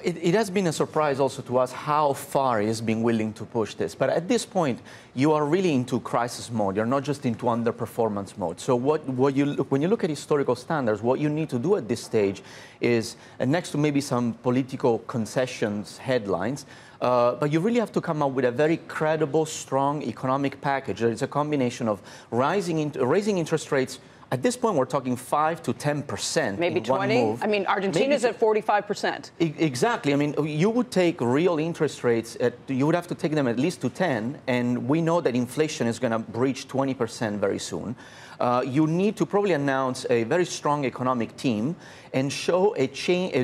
It has been a surprise also to us how far he has been willing to push this. But at this point, you are really into crisis mode. You're not just into underperformance mode. So when you look at historical standards, what you need to do at this stage is, next to maybe some political concessions headlines, but you really have to come up with a very credible, strong economic package. It's a combination of raising interest rates. At this point, we're talking 5 to 10%. Maybe 20? I mean, Argentina's at 45%. Exactly. I mean, you would take real interest rates, you would have to take them at least to 10, and we know that inflation is going to breach 20% very soon. You need to probably announce a very strong economic team and show a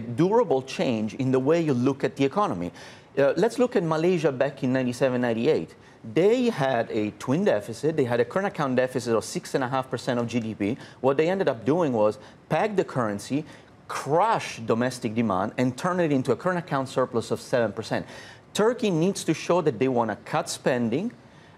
durable change in the way you look at the economy. Let's look at Malaysia back in 97, 98. They had a twin deficit. They had a current account deficit of 6.5% of GDP. What they ended up doing was peg the currency, crush domestic demand, and turn it into a current account surplus of 7%. Turkey needs to show that they want to cut spending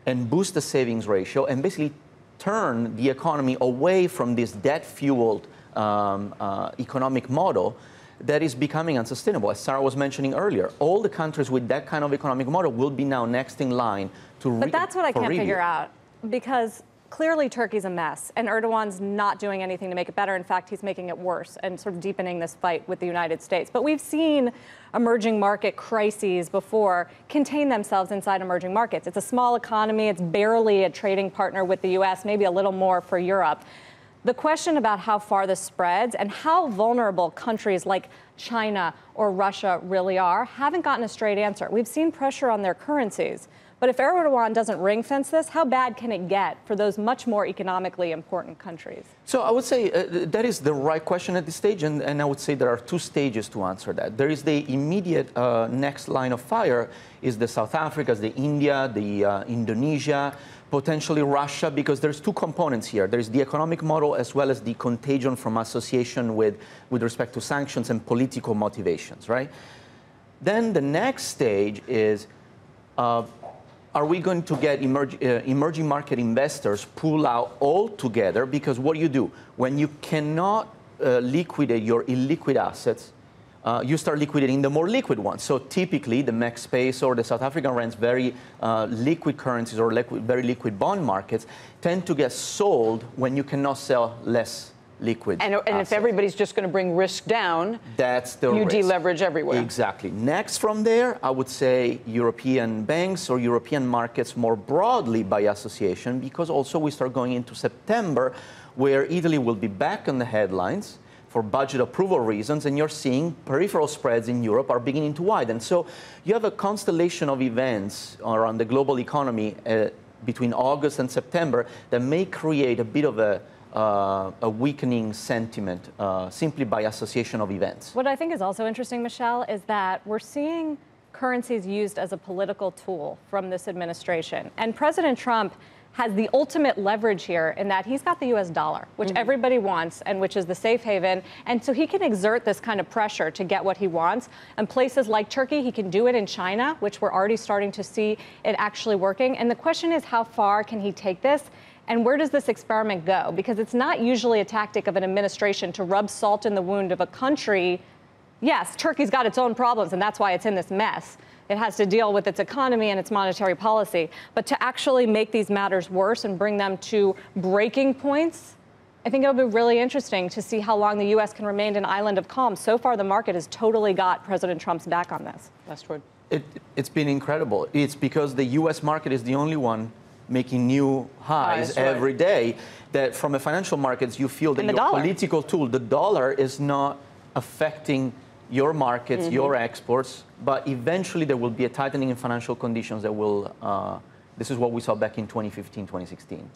and boost the savings ratio and basically turn the economy away from this debt-fueled economic model that is becoming unsustainable. As Sarah was mentioning earlier, all the countries with that kind of economic model will be now next in line to But that's what I can't figure out, because clearly Turkey's a mess, and Erdogan's not doing anything to make it better. In fact, he's making it worse and sort of deepening this fight with the United States. But we've seen emerging market crises before contain themselves inside emerging markets. It's a small economy. It's barely a trading partner with the U.S., maybe a little more for Europe. The question about how far this spreads and how vulnerable countries like China or Russia really are haven't gotten a straight answer. We've seen pressure on their currencies. But if Erdogan doesn't ring-fence this, how bad can it get for those much more economically important countries? So I would say that is the right question at this stage, and I would say there are two stages to answer that. There is the immediate next line of fire is the South Africas, the India, the Indonesia, potentially Russia, because there's two components here. There's the economic model as well as the contagion from association with respect to sanctions and political motivations, right? Then the next stage is, are we going to get emerging market investors pull out altogether? Because what do you do? When you cannot liquidate your illiquid assets, you start liquidating the more liquid ones. So typically, the Mex peso or the South African rands, very liquid currencies or very liquid bond markets, tend to get sold when you cannot sell less liquid And if everybody's just going to bring risk down, that's the you risk. deleverage everywhere. Exactly. Next from there, I would say European banks or European markets more broadly by association, because also we start going into September, where Italy will be back on the headlines for budget approval reasons, and you're seeing peripheral spreads in Europe are beginning to widen. So you have a constellation of events around the global economy between August and September that may create a bit of a weakening sentiment simply by association of events. What I think is also interesting, Michelle, is that we're seeing currencies used as a political tool from this administration. And President Trump has the ultimate leverage here in that he's got the U.S. dollar, which everybody wants and which is the safe haven. And so he can exert this kind of pressure to get what he wants. And places like Turkey, he can do it in China, which we're already starting to see it actually working. And the question is, how far can he take this? And where does this experiment go? Because it's not usually a tactic of an administration to rub salt in the wound of a country. Yes, Turkey's got its own problems, and that's why it's in this mess. It has to deal with its economy and its monetary policy. But to actually make these matters worse and bring them to breaking points, I think it'll be really interesting to see how long the U.S. can remain an island of calm. So far, the market has totally got President Trump's back on this. Westward. It's been incredible. It's because the U.S. market is the only one making new highs every day, that from a financial markets, you feel that your political tool, the dollar, is not affecting your markets, your exports, but eventually there will be a tightening in financial conditions that will, this is what we saw back in 2015, 2016.